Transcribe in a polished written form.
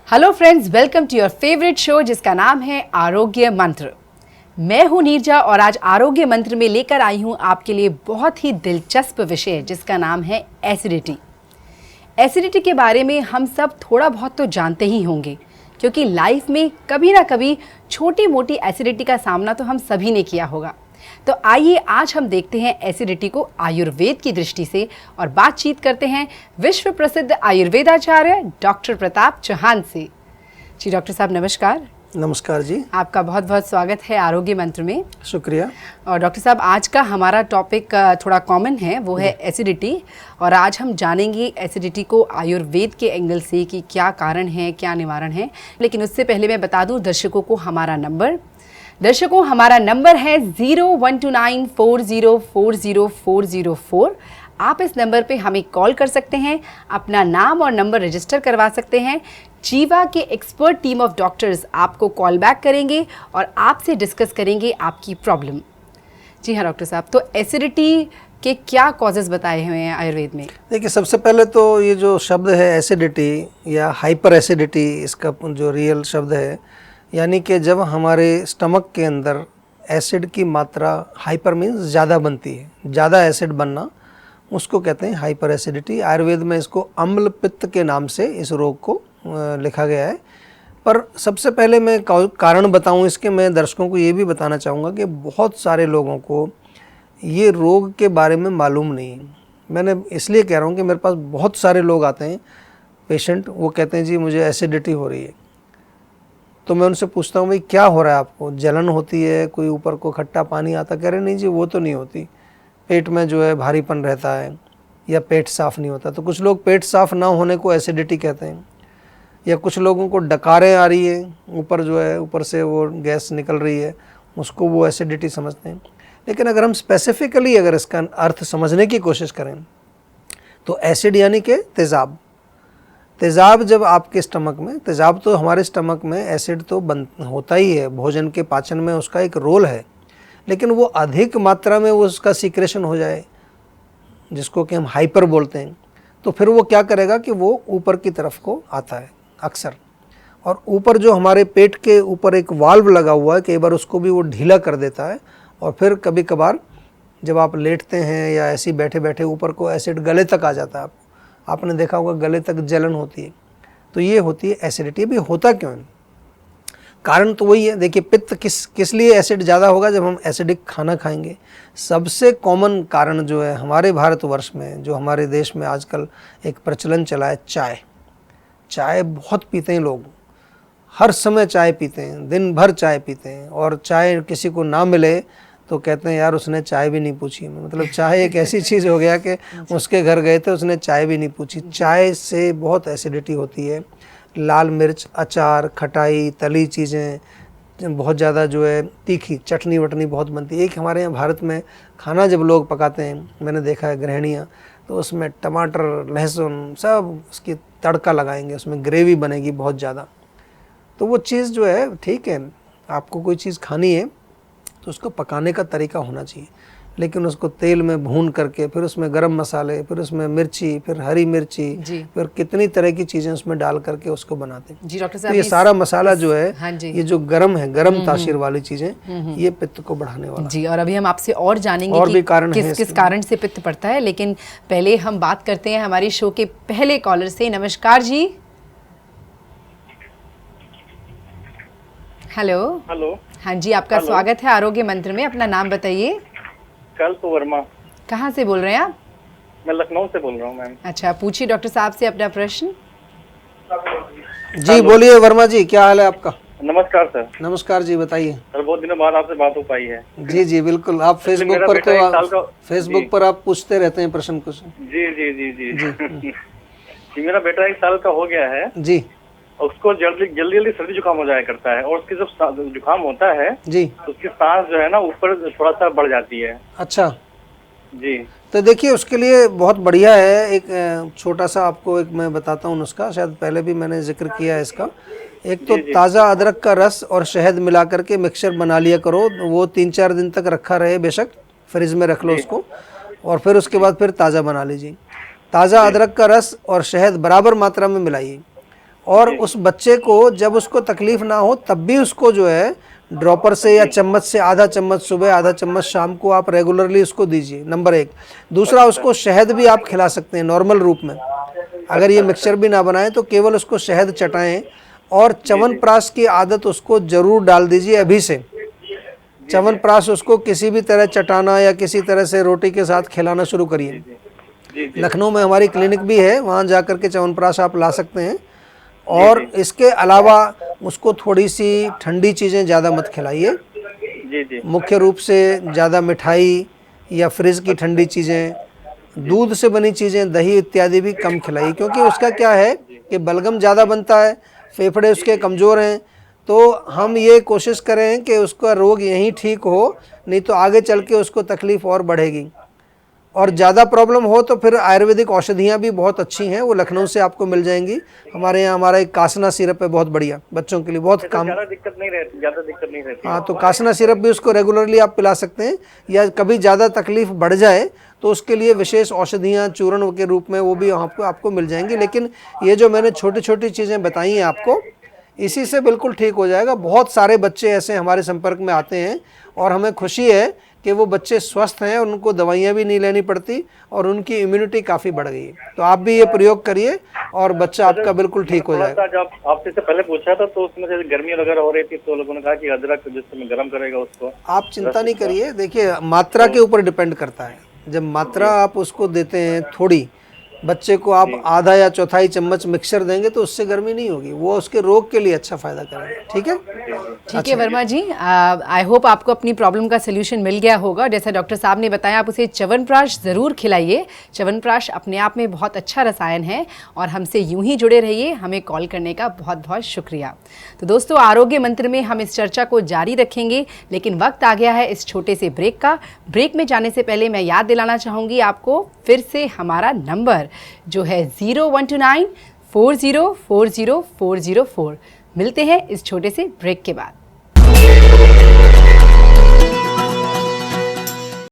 Hello friends, welcome to your favourite show जिसका नाम है आरोग्य मंत्र। मैं हूं नीरजा और आज आरोग्य मंत्र में लेकर आई हूं आपके लिए बहुत ही दिलचस्प विषय जिसका नाम है एसिडिटी। एसिडिटी के बारे में हम सब थोड़ा बहुत तो जानते ही होंगे क्योंकि लाइफ में कभी ना कभी छोटी मोटी एसिडिटी का सामना तो हम सभी ने किया होगा। तो आइए आज हम देखते हैं एसिडिटी को आयुर्वेद की दृष्टि से और बातचीत करते हैं विश्व प्रसिद्ध आयुर्वेदाचार्य डॉक्टर प्रताप चौहान से। जी डॉक्टर साहब नमस्कार। नमस्कार जी, आपका बहुत बहुत स्वागत है आरोग्य मंत्र में। शुक्रिया। और डॉक्टर साहब आज का हमारा टॉपिक थोड़ा कॉमन है, वो है एसिडिटी। और आज हम जानेंगे एसिडिटी को आयुर्वेद के एंगल से कि क्या कारण है, क्या निवारण है। लेकिन उससे पहले मैं बता दूं दर्शकों को हमारा नंबर है 012940400404। आप इस नंबर पे हमें कॉल कर सकते हैं, अपना नाम और नंबर रजिस्टर करवा सकते हैं। जीवा के एक्सपर्ट टीम ऑफ डॉक्टर्स आपको कॉल बैक करेंगे और आपसे डिस्कस करेंगे आपकी प्रॉब्लम। जी हाँ डॉक्टर साहब, तो एसिडिटी के क्या कॉजेज़ बताए हुए हैं आयुर्वेद में? देखिए, सबसे पहले तो ये जो शब्द है एसिडिटी या हाइपर एसिडिटी, इसका जो रियल शब्द है, यानी कि जब हमारे स्टमक के अंदर एसिड की मात्रा, हाइपर मीन्स ज़्यादा बनती है, ज़्यादा एसिड बनना, उसको कहते हैं हाइपर एसिडिटी। आयुर्वेद में इसको अम्ल पित्त के नाम से इस रोग को लिखा गया है। पर सबसे पहले मैं कारण बताऊं इसके, मैं दर्शकों को ये भी बताना चाहूँगा कि बहुत सारे लोगों को ये रोग के बारे में मालूम नहीं है। मैंने इसलिए कह रहा हूँ कि मेरे पास बहुत सारे लोग आते हैं पेशेंट, वो कहते हैं जी मुझे एसिडिटी हो रही है। तो मैं उनसे पूछता हूँ भाई क्या हो रहा है आपको, जलन होती है, कोई ऊपर को खट्टा पानी आता? कह रहे नहीं जी वो तो नहीं होती, पेट में जो है भारीपन रहता है या पेट साफ़ नहीं होता। तो कुछ लोग पेट साफ़ ना होने को एसिडिटी कहते हैं, या कुछ लोगों को डकारें आ रही है, ऊपर जो है ऊपर से वो गैस निकल रही है, उसको वो एसिडिटी समझते हैं। लेकिन अगर हम स्पेसिफिकली अगर इसका अर्थ समझने की कोशिश करें तो एसिड यानी कि तेज़ाब। तेज़ाब जब आपके स्टमक में, तेज़ाब तो हमारे स्टमक में एसिड तो होता ही है, भोजन के पाचन में उसका एक रोल है, लेकिन वो अधिक मात्रा में वो उसका सीक्रेशन हो जाए, जिसको कि हम हाइपर बोलते हैं, तो फिर वो क्या करेगा कि वो ऊपर की तरफ को आता है अक्सर। और ऊपर जो हमारे पेट के ऊपर एक वाल्व लगा हुआ है, कई बार उसको भी वो ढीला कर देता है। और फिर कभी कभार जब आप लेटते हैं या ऐसे बैठे बैठे ऊपर को एसिड गले तक आ जाता है, आपने देखा होगा गले तक जलन होती है, तो ये होती है एसिडिटी। भी होता क्यों है? कारण तो वही है। देखिए, पित्त किस लिए एसिड ज़्यादा होगा? जब हम एसिडिक खाना खाएंगे। सबसे कॉमन कारण जो है हमारे भारतवर्ष में, जो हमारे देश में आजकल एक प्रचलन चला है, चाय बहुत पीते हैं लोग, हर समय चाय पीते हैं, दिन भर चाय पीते हैं। और चाय किसी को ना मिले तो कहते हैं यार उसने चाय भी नहीं पूछी। मतलब चाय एक ऐसी चीज़ हो गया कि उसके घर गए थे, उसने चाय भी नहीं पूछी। चाय से बहुत एसिडिटी होती है। लाल मिर्च, अचार, खटाई, तली चीज़ें, बहुत ज़्यादा जो है तीखी चटनी वटनी बहुत बनती है। एक हमारे यहाँ भारत में खाना जब लोग पकाते हैं, मैंने देखा है गृहिणियाँ, तो उसमें टमाटर, लहसुन सब उसकी तड़का लगाएंगे, उसमें ग्रेवी बनेगी बहुत ज़्यादा। तो वो चीज़ जो है, ठीक है, आपको कोई चीज़ खानी है तो उसको पकाने का तरीका होना चाहिए, लेकिन उसको तेल में भून करके फिर उसमें गरम मसाले, फिर उसमें मिर्ची, फिर हरी मिर्ची, फिर कितनी तरह की चीज़ें उसमें डाल करके उसको बनाते हैं। जी डॉक्टर साहब, तो ये सारा मसाला जो है, हाँ जी, ये जो गरम है, गरम तासीर वाली चीज़ें, ये पित्त को बढ़ाने वाला। जी, और अभी हम आपसे और जानेंगे और भी कारण किस कारण से पित्त पड़ता है। लेकिन पहले हम बात करते हैं हमारी शो के पहले कॉलर से। नमस्कार जी। हेलो। हाँ जी, आपका स्वागत है आरोग्य मंत्र में। अपना नाम बताइए। कल्प वर्मा। कहाँ से बोल रहे हैं आप? मैं लखनऊ से बोल रहा हूँ मैम। अच्छा, पूछिए डॉक्टर साहब से अपना प्रश्न। जी बोलिए वर्मा जी, क्या हाल है आपका? नमस्कार सर। नमस्कार जी, बताइए सर। बहुत दिनों बाद आपसे बात हो पाई है। जी जी बिल्कुल। आप फेसबुक पर तो फेसबुक पर आप पूछते रहते हैं प्रश्न कुछ। जी जी जी जी जी। मेरा बेटा 1 साल का हो गया है जी। उसको जल्दी जल्दी सर्दी जुकाम हो जाया करता है, और उसकी जब जुकाम होता है जी, तो उसकी सांस जो है ना ऊपर थोड़ा सा बढ़ जाती है। अच्छा जी। तो देखिए, उसके लिए बहुत बढ़िया है, एक छोटा सा आपको एक मैं बताता हूँ नुस्खा, शायद पहले भी मैंने जिक्र किया है इसका। एक तो ताज़ा अदरक का रस और शहद मिला करके मिक्सचर बना लिया करो, वो 3-4 दिन तक रखा रहे, बेशक फ्रिज में रख लो उसको, और फिर उसके बाद फिर ताज़ा बना लीजिए। ताज़ा अदरक का रस और शहद बराबर मात्रा में मिलाइए, और उस बच्चे को जब उसको तकलीफ ना हो तब भी उसको जो है ड्रॉपर से या चम्मच से आधा चम्मच सुबह आधा चम्मच शाम को आप रेगुलरली उसको दीजिए, नंबर 1। दूसरा, उसको शहद भी आप खिला सकते हैं नॉर्मल रूप में। अगर ये मिक्सचर भी ना बनाएं तो केवल उसको शहद चटाएं और च्यवनप्राश की आदत उसको ज़रूर डाल दीजिए अभी से। च्यवनप्राश उसको किसी भी तरह चटाना या किसी तरह से रोटी के साथ खिलाना शुरू करिए। लखनऊ में हमारी क्लिनिक भी है, वहाँ जा कर के च्यवनप्राश आप ला सकते हैं। और इसके अलावा उसको थोड़ी सी ठंडी चीज़ें ज़्यादा मत खिलाइए, मुख्य रूप से ज़्यादा मिठाई या फ्रिज की ठंडी चीज़ें, दूध से बनी चीज़ें, दही इत्यादि भी कम खिलाइए, क्योंकि उसका क्या है कि बलगम ज़्यादा बनता है, फेफड़े उसके कमज़ोर हैं। तो हम ये कोशिश करें कि उसका रोग यहीं ठीक हो, नहीं तो आगे चल के उसको तकलीफ़ और बढ़ेगी। और ज़्यादा प्रॉब्लम हो तो फिर आयुर्वेदिक औषधियाँ भी बहुत अच्छी हैं, वो लखनऊ से आपको मिल जाएंगी। हमारे यहाँ हमारा एक कासना सिरप है, बहुत बढ़िया, बच्चों के लिए बहुत काम, ज़्यादा दिक्कत नहीं रहती। हाँ, तो कासना सिरप भी उसको रेगुलरली आप पिला सकते हैं। या कभी ज़्यादा तकलीफ़ बढ़ जाए तो उसके लिए विशेष औषधियाँ चूर्ण के रूप में वो भी आपको मिल जाएंगी। लेकिन ये जो मैंने छोटी छोटी चीज़ें बताई हैं आपको, इसी से बिल्कुल ठीक हो जाएगा। बहुत सारे बच्चे ऐसे हमारे संपर्क में आते हैं और हमें खुशी है कि वो बच्चे स्वस्थ हैं, उनको दवाइयाँ भी नहीं लेनी पड़ती और उनकी इम्यूनिटी काफ़ी बढ़ गई है। तो आप भी ये प्रयोग करिए और बच्चा आपका बिल्कुल ठीक हो जाएगा। जब आपसे से पहले पूछा था तो उसमें से गर्मी वगैरह हो रही थी तो लोगों ने कहा कि अदरक जिस समय गर्म करेगा उसको। आप चिंता नहीं करिए, देखिए मात्रा के ऊपर डिपेंड करता है। जब मात्रा आप उसको देते हैं थोड़ी, बच्चे को आप आधा या चौथाई चम्मच मिक्सचर देंगे तो उससे गर्मी नहीं होगी, वो उसके रोग के लिए अच्छा फ़ायदा करेगा। ठीक है, ठीक है वर्मा जी, आई होप आपको अपनी प्रॉब्लम का सोल्यूशन मिल गया होगा। जैसा डॉक्टर साहब ने बताया, आप उसे च्यवनप्राश ज़रूर खिलाइए। च्यवनप्राश अपने आप में बहुत अच्छा रसायन है और हमसे यूं ही जुड़े रहिए। हमें कॉल करने का बहुत बहुत शुक्रिया। तो दोस्तों, आरोग्य मंत्र में हम इस चर्चा को जारी रखेंगे, लेकिन वक्त आ गया है इस छोटे से ब्रेक का। ब्रेक में जाने से पहले मैं याद दिलाना चाहूँगी आपको फिर से हमारा नंबर जो है 0129 4040 404। मिलते हैं इस छोटे से ब्रेक के बाद।